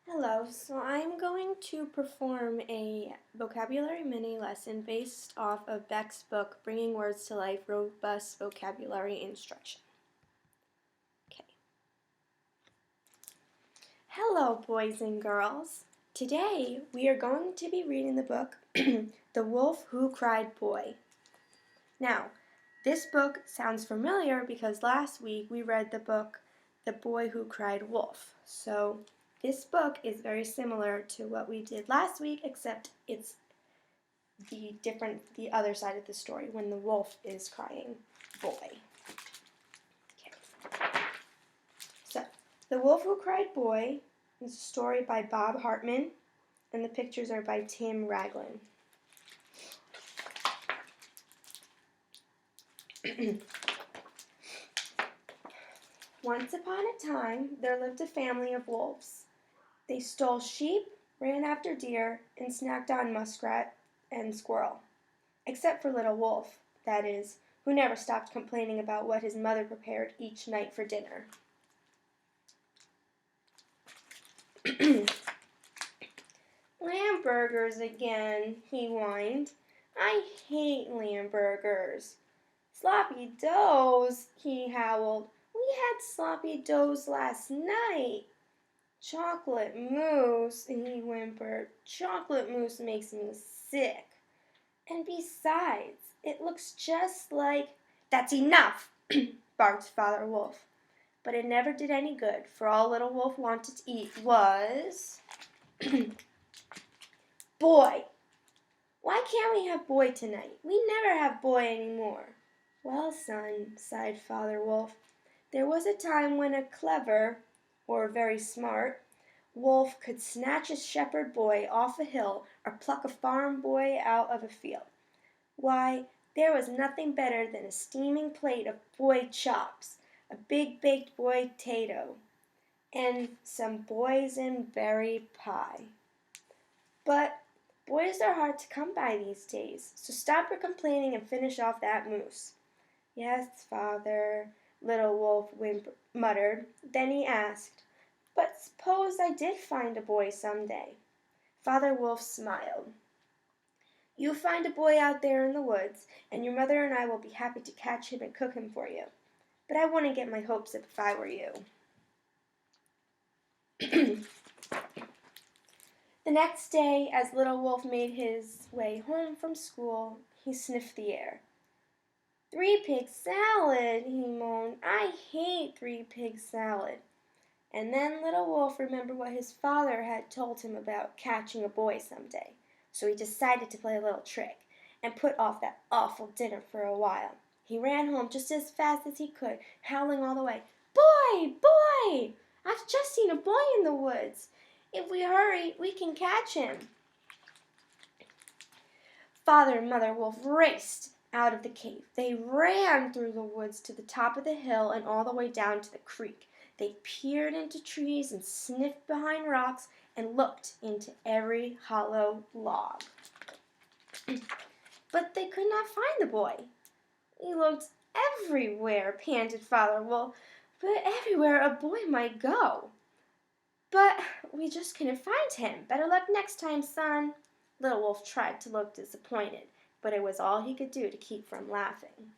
Hello, so I'm going to perform a vocabulary mini lesson based off of Beck's book, Bringing Words to Life, Robust Vocabulary Instruction. Okay. Hello, boys and girls. Today we are going to be reading the book, The Wolf Who Cried Boy. Now, this book sounds familiar because last week we read the book, The Boy Who Cried Wolf. So, this book is very similar to what we did last week, except it's the other side of the story, when the wolf is crying boy. Okay. So, The Wolf Who Cried Boy is a story by Bob Hartman, and the pictures are by Tim Raglan. Once upon a time, there lived a family of wolves. They stole sheep, ran after deer, and snacked on muskrat and squirrel. Except for Little Wolf, that is, who never stopped complaining about what his mother prepared each night for dinner. Lamb burgers again, he whined. I hate lamb burgers. Sloppy doughs, he howled. We had sloppy doughs last night. Chocolate mousse, he whimpered. Chocolate mousse makes me sick. And besides, it looks just like... That's enough, barked Father Wolf. But it never did any good, for all Little Wolf wanted to eat was... Boy! Why can't we have boy tonight? We never have boy anymore. Well, son, sighed Father Wolf, there was a time when a clever, or very smart, wolf could snatch a shepherd boy off a hill or pluck a farm boy out of a field. Why, there was nothing better than a steaming plate of boy chops, a big baked boy potato, and some boysenberry pie. But boys are hard to come by these days, so stop your complaining and finish off that mousse. Yes, Father, Little Wolf muttered. Then he asked, but suppose I did find a boy someday? Father Wolf smiled. You find a boy out there in the woods, and your mother and I will be happy to catch him and cook him for you. But I wouldn't get my hopes up if I were you. The next day, as Little Wolf made his way home from school, he sniffed the air. 3-pig salad, he moaned. I hate 3-pig salad. And then Little Wolf remembered what his father had told him about catching a boy someday. So he decided to play a little trick and put off that awful dinner for a while. He ran home just as fast as he could, howling all the way, Boy! Boy! I've just seen a boy in the woods. If we hurry, we can catch him. Father and Mother Wolf raced out of the cave. They ran through the woods to the top of the hill and all the way down to the creek. They peered into trees and sniffed behind rocks and looked into every hollow log. But they could not find the boy. He looked everywhere, panted Father Wolf, but everywhere a boy might go. But we just couldn't find him. Better luck next time, son. Little Wolf tried to look disappointed, but it was all he could do to keep from laughing.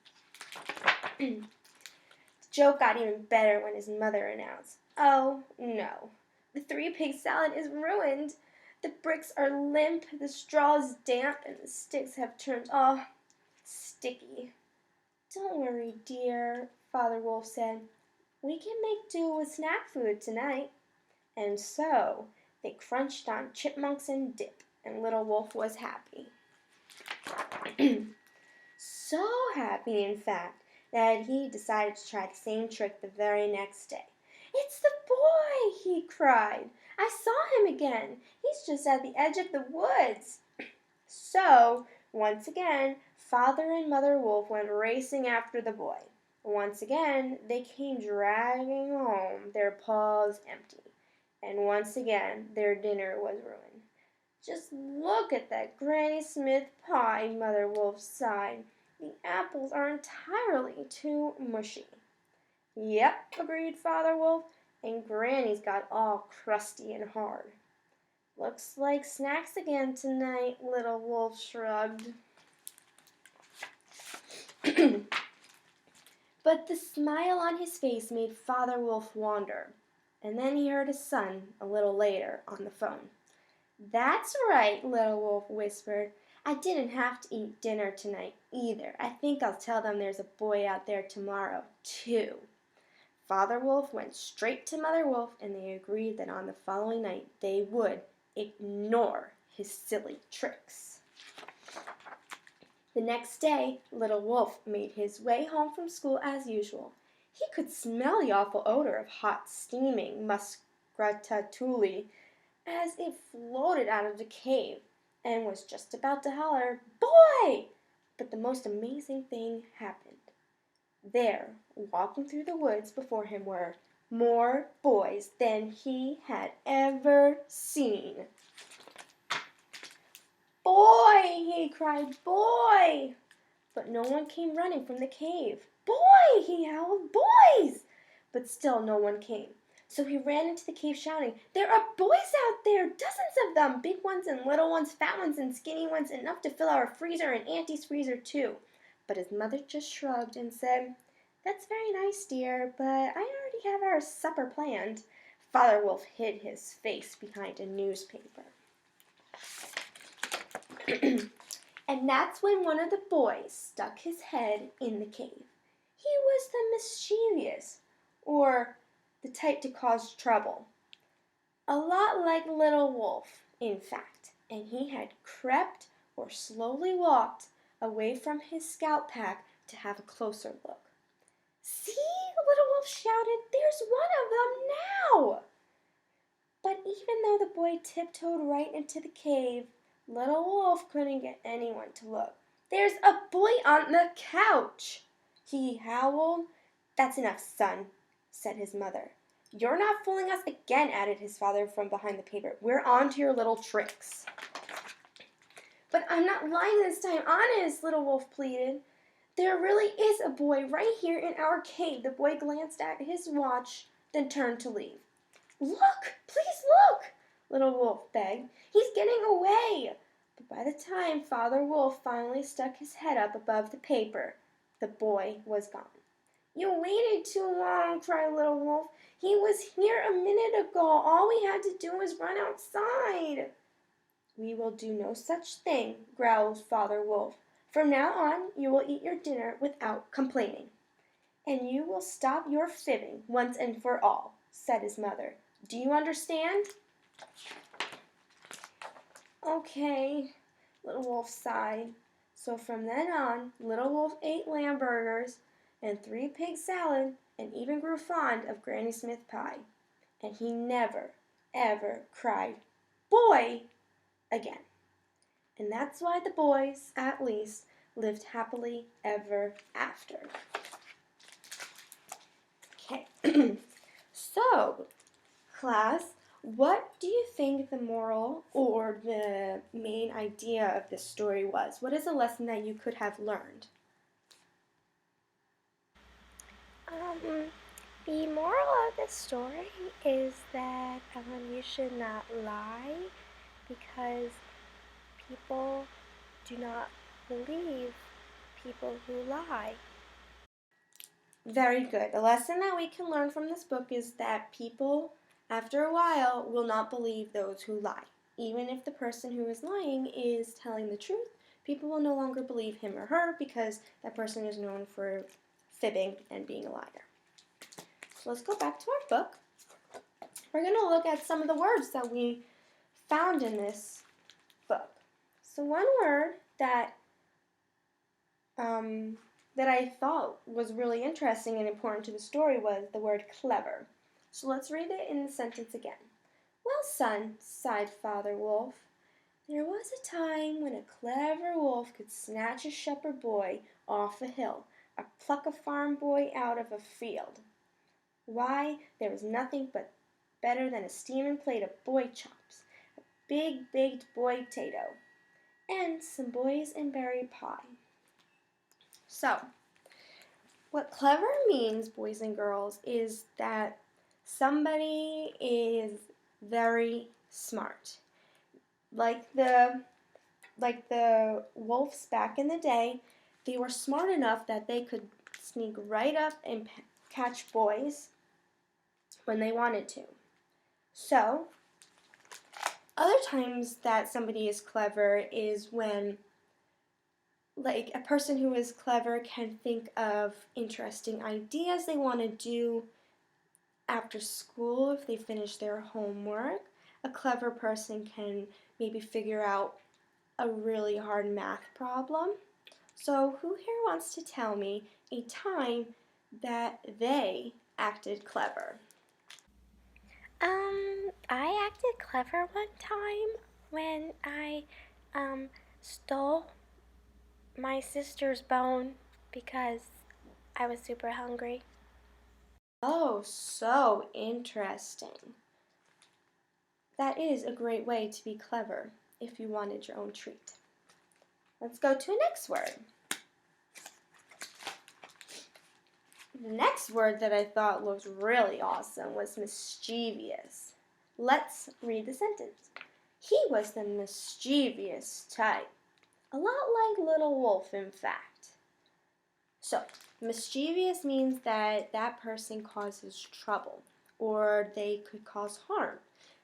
The joke got even better when his mother announced, Oh, no. The 3-pig salad is ruined. The bricks are limp, the straw is damp, and the sticks have turned all sticky. Don't worry, dear, Father Wolf said. We can make do with snack food tonight. And so they crunched on chipmunks and dip, and Little Wolf was happy. So happy, in fact, that he decided to try the same trick the very next day. It's the boy, he cried. I saw him again. He's just at the edge of the woods. So, once again, Father and Mother Wolf went racing after the boy. Once again, they came dragging home, their paws empty. And once again, their dinner was ruined. Just look at that Granny Smith pie, Mother Wolf sighed. The apples are entirely too mushy. Yep, agreed Father Wolf. and Granny's got all crusty and hard. Looks like snacks again tonight, Little Wolf shrugged. But the smile on his face made Father Wolf wonder, and then he heard his son a little later on the phone. "That's right," Little Wolf whispered. "I didn't have to eat dinner tonight either. I think I'll tell them there's a boy out there tomorrow, too." Father Wolf went straight to Mother Wolf, and they agreed that on the following night they would ignore his silly tricks. The next day, Little Wolf made his way home from school as usual. He could smell the awful odor of hot, steaming muscatatuly as it floated out of the cave, and was just about to holler, "Boy!" But the most amazing thing happened. There, walking through the woods before him, were more boys than he had ever seen. "Boy!" he cried, "boy!" But no one came running from the cave. "Boy!" he howled, "boys!" But still no one came. So he ran into the cave shouting, "There are boys out there, dozens of them, big ones and little ones, fat ones and skinny ones, enough to fill our freezer and Auntie's freezer too." But his mother just shrugged and said, "That's very nice, dear, but I already have our supper planned." Father Wolf hid his face behind a newspaper. And that's when one of the boys stuck his head in the cave. He was the mischievous, or the type to cause trouble. A lot like Little Wolf, in fact, and he had crept or slowly walked away from his scout pack to have a closer look. "See!" Little Wolf shouted, "there's one of them now!" But even though the boy tiptoed right into the cave, Little Wolf couldn't get anyone to look. "There's a boy on the couch!" he howled. "That's enough, son," said his mother. "You're not fooling us again," added his father from behind the paper. "We're on to your little tricks." "But I'm not lying this time, honest," Little Wolf pleaded. "There really is a boy right here in our cave." The boy glanced at his watch, then turned to leave. "Look, please look," Little Wolf begged. "He's getting away." But by the time Father Wolf finally stuck his head up above the paper, the boy was gone. "You waited too long," cried Little Wolf. "He was here a minute ago. All we had to do was run outside." "We will do no such thing," growled Father Wolf. "From now on you will eat your dinner without complaining." "And you will stop your fibbing once and for all," said his mother. "Do you understand?" "Okay," Little Wolf sighed. So from then on, Little Wolf ate lamb burgers and 3 pig salad, and even grew fond of Granny Smith pie. And he never, ever cried, "Boy!" again. And that's why the boys, at least, lived happily ever after. Okay, so, class, what do you think the moral or the main idea of this story was? What is a lesson that you could have learned? The moral of the story is that you should not lie because people do not believe people who lie. Very good. The lesson that we can learn from this book is that people, after a while, will not believe those who lie. Even if the person who is lying is telling the truth, people will no longer believe him or her because that person is known for fibbing and being a liar. So let's go back to our book. We're going to look at some of the words that we found in this book. So one word that I thought was really interesting and important to the story was the word clever. So let's read it in the sentence again. "Well, son," sighed Father Wolf, "there was a time when a clever wolf could snatch a shepherd boy off a hill, or pluck a farm boy out of a field. Why, there was nothing but better than a steaming plate of boy chops, a big baked boy potato, and some boys and berry pie." So, what clever means, boys and girls, is that somebody is very smart. Like the wolves back in the day, they were smart enough that they could sneak right up and catch boys when they wanted to. So, other times that somebody is clever is when like a person who is clever can think of interesting ideas they want to do after school if they finish their homework. A clever person can maybe figure out a really hard math problem. So, who here wants to tell me a time that they acted clever? I acted clever one time when I, stole my sister's bone because I was super hungry. Oh, so interesting. That is a great way to be clever if you wanted your own treat. Let's go to a next word. The next word that I thought was really awesome was mischievous. Let's read the sentence. He was the mischievous type. A lot like Little Wolf, in fact. So, mischievous means that that person causes trouble or they could cause harm.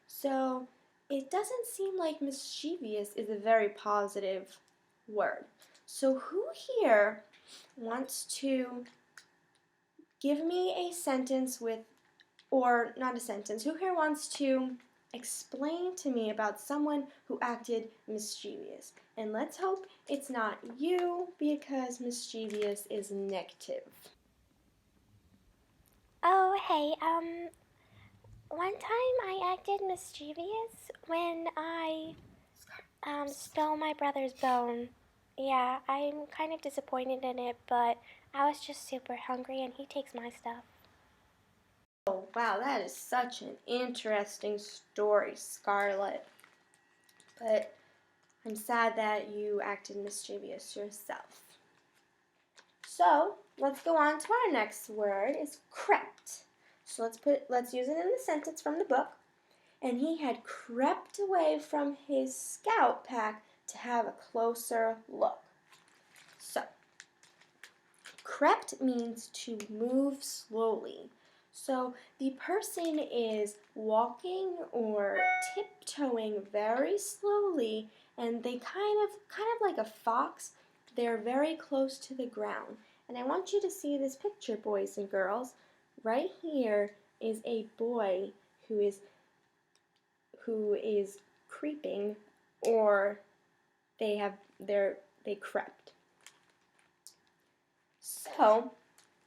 So, it doesn't seem like mischievous is a very positive word. So, who here wants to give me a sentence with, or not a sentence, who here wants to explain to me about someone who acted mischievous? And let's hope it's not you because mischievous is negative. Oh, hey, one time I acted mischievous when I, stole my brother's bone. Yeah, I'm kind of disappointed in it, but I was just super hungry and he takes my stuff. Oh, wow, that is such an interesting story, Scarlett. But I'm sad that you acted mischievous yourself. So, let's go on to our next word is crept. So let's use it in the sentence from the book. And he had crept away from his scout pack to have a closer look. So, crept means to move slowly. So the person is walking or tiptoeing very slowly and they kind of like a fox, they're very close to the ground. And I want you to see this picture, boys and girls. Right here is a boy who is creeping or they crept. So,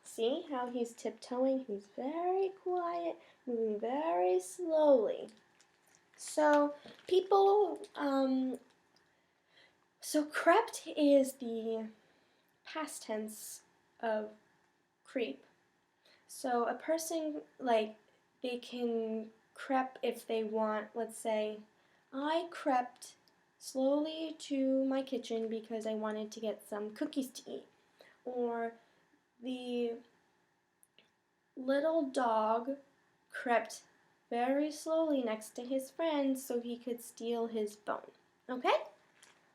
see how he's tiptoeing? He's very quiet, moving very slowly. So, so crept is the past tense of creep. So, a person, like, they can creep if they want, let's say, I crept slowly to my kitchen because I wanted to get some cookies to eat. Or the little dog crept very slowly next to his friend so he could steal his bone. Okay?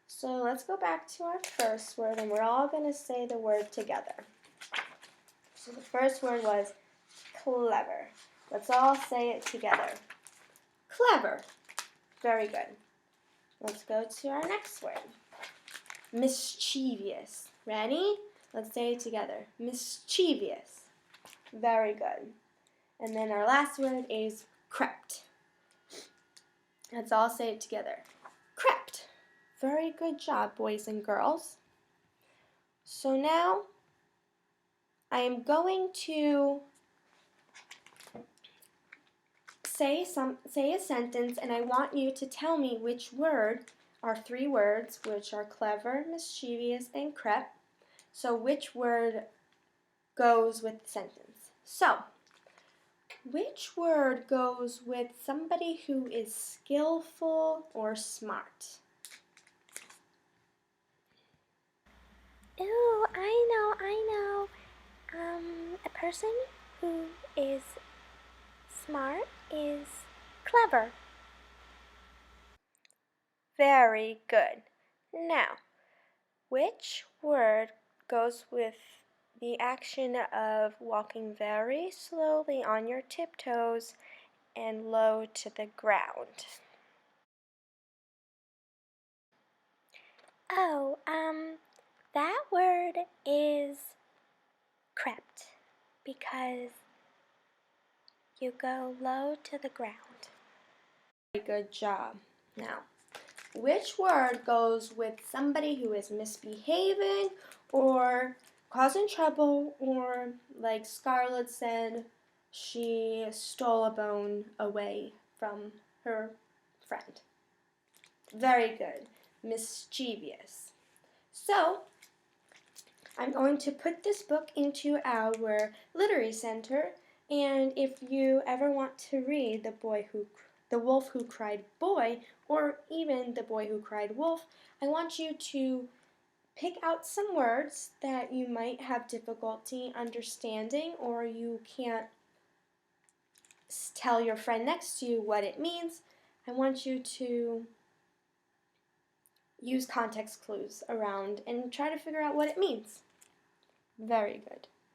So let's go back to our first word and we're all going to say the word together. So the first word was clever. Let's all say it together. Clever. Very good. Let's go to our next word. Mischievous. Ready? Let's say it together. Mischievous. Very good. And then our last word is crept. Let's all say it together. Crept. Very good job, boys and girls. So now I am going to say a sentence and I want you to tell me which word are three words, which are clever, mischievous, and crept. So which word goes with the sentence? So, which word goes with somebody who is skillful or smart? Ooh, I know. A person who is Smart is clever. Very good. Now, which word goes with the action of walking very slowly on your tiptoes and low to the ground? Oh, that word is crept because you go low to the ground. Very good job. Now, which word goes with somebody who is misbehaving or causing trouble, or like Scarlett said, she stole a bone away from her friend? Very good. Mischievous. So, I'm going to put this book into our literary center, and if you ever want to read The Wolf Who Cried Boy, or even The Boy Who Cried Wolf, I want you to pick out some words that you might have difficulty understanding, or you can't tell your friend next to you what it means. I want you to use context clues around and try to figure out what it means. Very good.